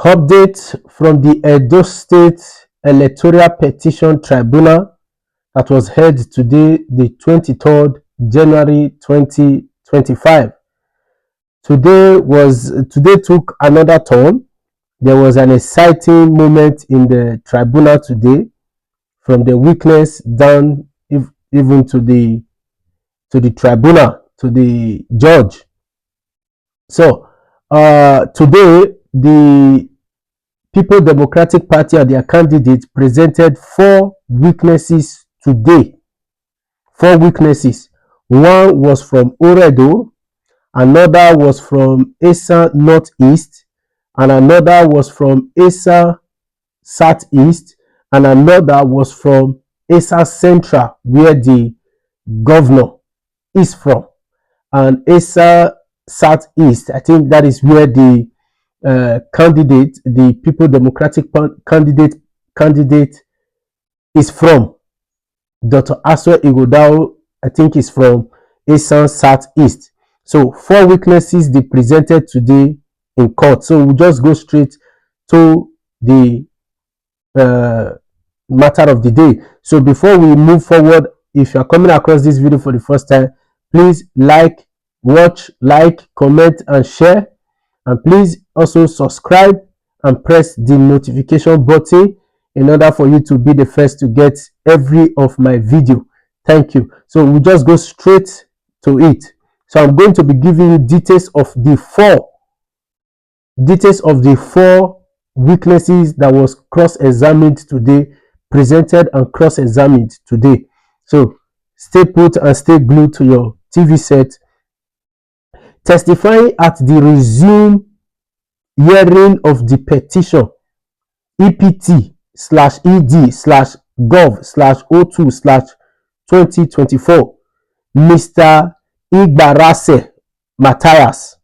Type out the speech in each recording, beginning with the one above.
Update from the Edo State Electoral Petition Tribunal that was held today, the 23rd January 2025. Today took another turn. There was an exciting moment in the tribunal today, from the witness down even to the tribunal, to the judge. So today the People Democratic Party and their candidate presented 4 witnesses today. 4 witnesses. One was from Oredo, another was from Esan North East, and another was from Esan South East, and another was from Esan Central, where the governor is from, and Esan South East. I think that is where the candidate, the People Democratic candidate is from. Dr. Asue Ighodalo, I think, is from Esan South East. So 4 witnesses they presented today in court. So we'll just go straight to the matter of the day. So before we move forward, if you are coming across this video for the first time, please watch, comment, and share. And please also subscribe and press the notification button in order for you to be the first to get every of my video. Thank you. So we'll just go straight to it. So I'm going to be giving you details of the 4 witnesses that was cross-examined today, presented and cross-examined today. So stay put and stay glued to your TV set. Testifying at the resumed hearing of the petition EPT/ED/Gov/02/2024, Mr. Ighodalo Matthias,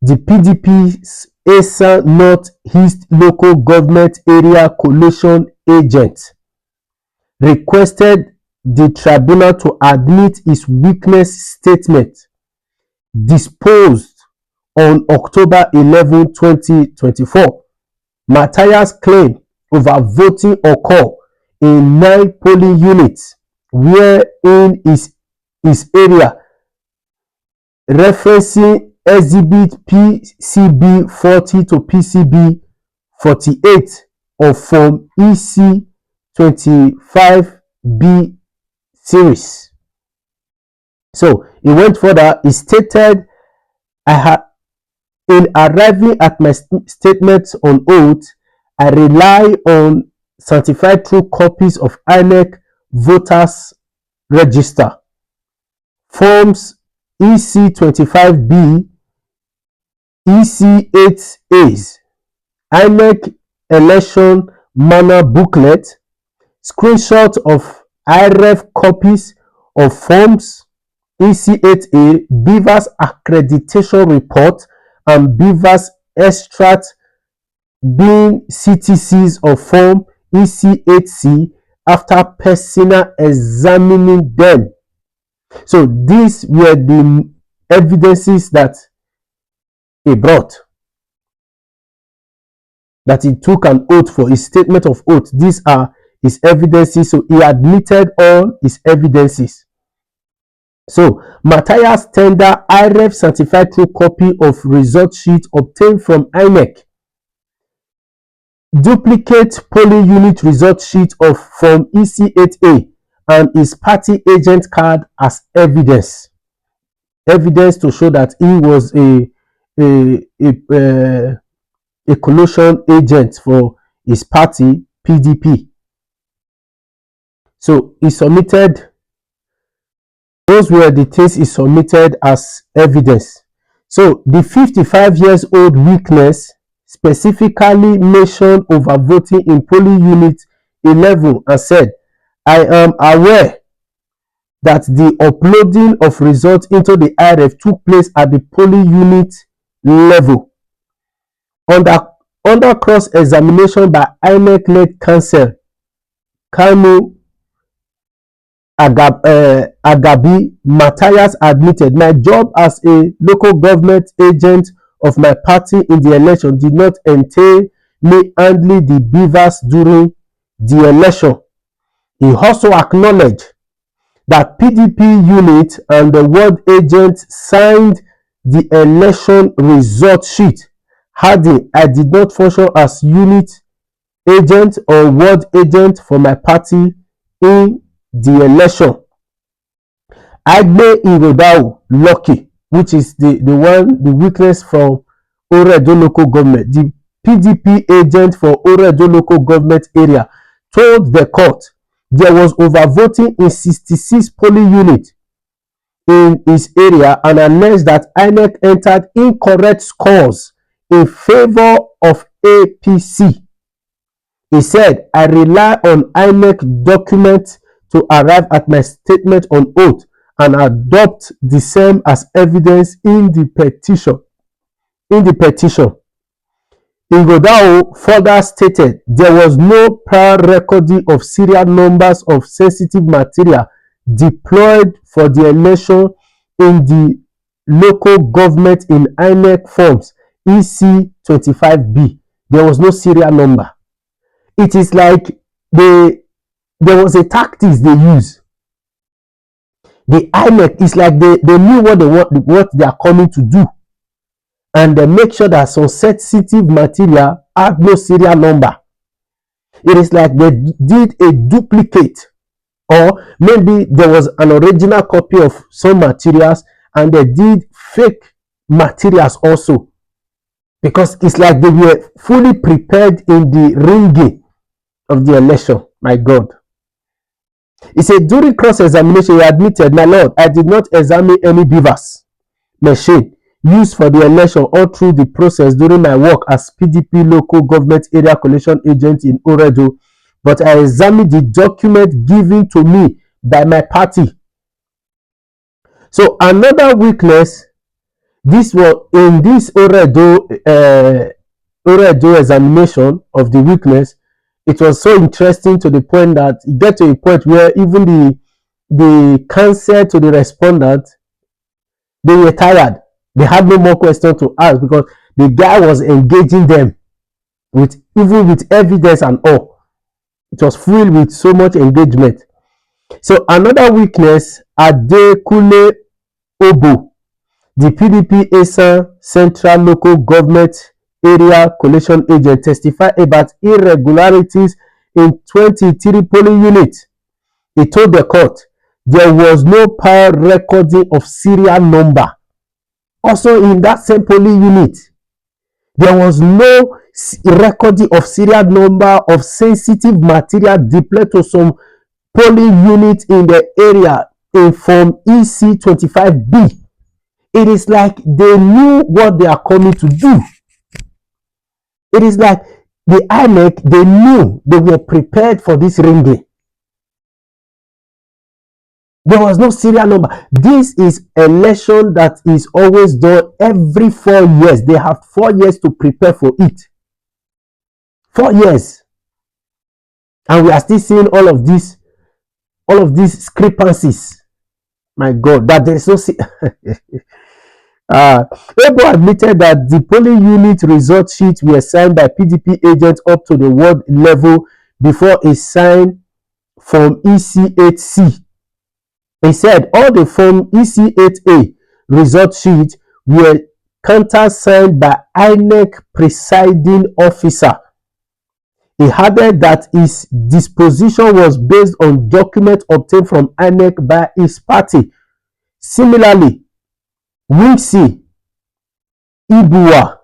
the PDP's Esan North East Local Government Area Coalition agent, requested the tribunal to admit his witness statement disposed on October 11, 2024. Matthias claimed overvoting occurred in 9 polling units, wherein his area, referencing Exhibit PCB 40 to PCB 48 of Form EC 25B series. So he went further. He stated, in arriving at my statements on oath, I rely on certified true copies of INEC voters register, forms EC 25B, EC 8As, INEC election manner booklet, screenshot of IREF copies of forms EC 8A, Beavers accreditation report, and Beavers extract being CTCs of form EC 8C after personal examining them. So these were the evidences that he brought, that he took an oath for, his statement of oath. These are his evidences. So he admitted all his evidences. So Matthias tender IREF certified true copy of result sheet obtained from INEC, duplicate polling unit result sheet of Form EC8A, and his party agent card as evidence to show that he was a coalition agent for his party PDP. So he submitted. Those were the things he submitted as evidence. So the 55-year-old witness specifically mentioned overvoting in polling unit 11 and said, I am aware that the uploading of results into the IRF took place at the polling unit level. Under cross-examination by INEC-led counsel Kanu Agabi, Matthias admitted, my job as a local government agent of my party in the election did not entail me handling the beavers during the election. He also acknowledged that PDP unit and the ward agent signed the election result sheet, adding, I did not function as unit agent or ward agent for my party in the election. Ighodalo Lucky, which is the witness from Oredo local government, the PDP agent for Oredo local government area, told the court there was overvoting in 66 polling units in his area and alleged that INEC entered incorrect scores in favor of APC. He said, I rely on INEC documents to arrive at my statement on oath and adopt the same as evidence in the petition. Ighodalo further stated there was no prior recording of serial numbers of sensitive material deployed for the election in the local government in INEC forms EC25B. There was no serial number. It is like there was a tactics they use. The INEC is like they knew what they are coming to do, and they make sure that some sensitive material have no serial number. It is like they did a duplicate, or maybe there was an original copy of some materials and they did fake materials also, because it's like they were fully prepared in the ringing of the election. My God. He said, during cross-examination, he admitted, my lord, I did not examine any beavers machine used for the election all through the process during my work as PDP local government area collection agent in Oredo, but I examined the document given to me by my party. So another weakness, this was in this Oredo examination of the weakness. It was so interesting to the point that it got to a point where even the counsel to the respondent, they were tired. They had no more questions to ask because the guy was engaging them even with evidence and all. It was filled with so much engagement. So another weakness, Adekule Obo, the PDP Esan Central Local Government Area Collection Agent, testified about irregularities in 23 polling units. He told the court there was no prior recording of serial number. Also in that same polling unit, there was no recording of serial number of sensitive material deployed to some polling units in the area in form EC25B. It is like they knew what they are coming to do. It is like the INEC, they knew they were prepared for this ringing. There was no serial number. This is election that is always done every 4 years. They have 4 years to prepare for it. 4 years. And we are still seeing all of these discrepancies. My God, that there is no Ebo admitted that the polling unit result sheets were signed by PDP agents up to the ward level before a sign from EC8C. He said all the form EC8A result sheets were countersigned by INEC presiding officer. He added that his disposition was based on documents obtained from INEC by his party. Similarly, Winksy Ibua,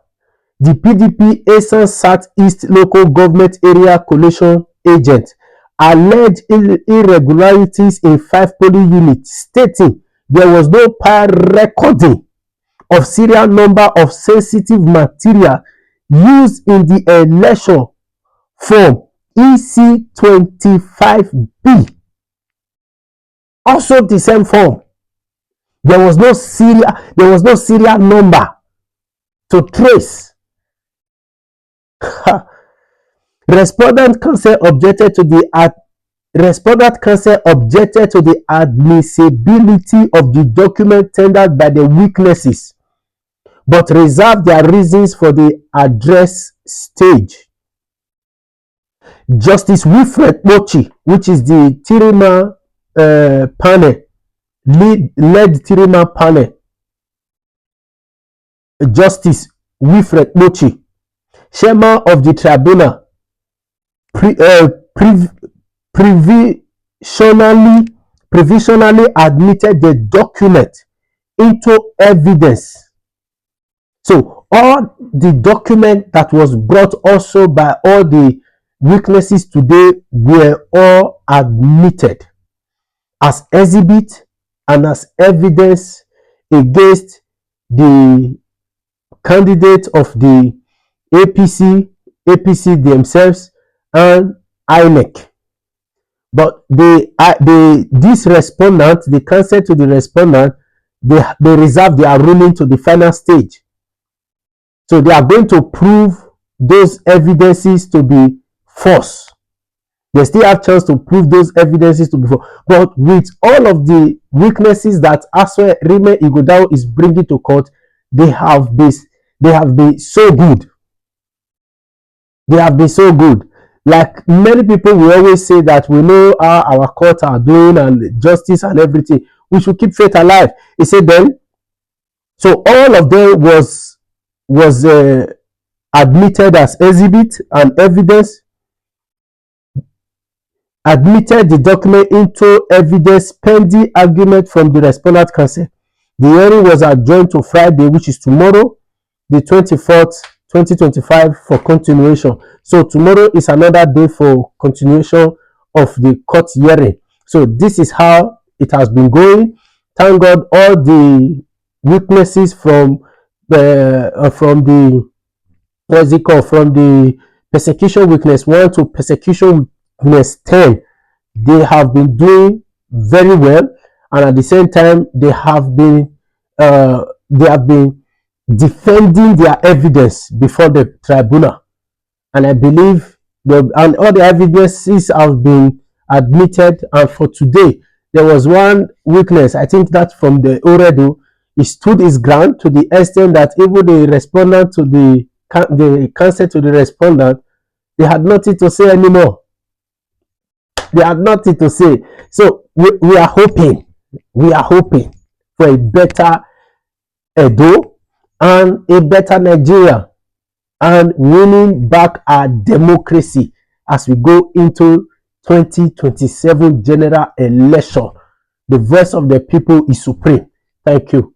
the PDP Esan South East local government area collation agent, alleged irregularities in 5 polling units, stating there was no prior recording of serial number of sensitive material used in the election form EC25B. Also the same form. There was no serial number to trace. Respondent counsel objected to the admissibility of the document tendered by the witnesses, but reserve their reasons for the address stage. Justice Wilfred Mochi, which is the Tirima panel, led Tirima panel. Justice Wilfred Mochi, chairman of the tribunal, provisionally admitted the document into evidence. So all the document that was brought also by all the witnesses today were all admitted as exhibit and as evidence against the candidate of the APC themselves and INEC. But this respondent, the counsel to the respondent, they reserve their ruling to the final stage. So they are going to prove those evidences to be false. They still have chance to prove those evidences to be false. But with all of the weaknesses that Asue Rime Ighodalo is bringing to court, they have been so good. They have been so good. Like many people will always say that we know how our courts are doing and justice and everything. We should keep faith alive. He said then, so all of them was admitted as exhibit and evidence, admitted the document into evidence pending argument from the respondent counsel. The hearing was adjourned to Friday, which is tomorrow, the 24th, 2025, for continuation. So tomorrow is another day for continuation of the court hearing. So this is how it has been going. Thank God all the witnesses from the persecution witness 1 to persecution witness 10, they have been doing very well, and at the same time they have been defending their evidence before the tribunal, and I believe and all the evidences have been admitted. And for today, there was one witness, I think that from the Oredo, he stood his ground to the extent that even the respondent to the counsel to the respondent, they had nothing to say anymore. They had nothing to say. So we are hoping for a better Edo and a better Nigeria, and winning back our democracy as we go into 2027 general election. The voice of the people is supreme. Thank you.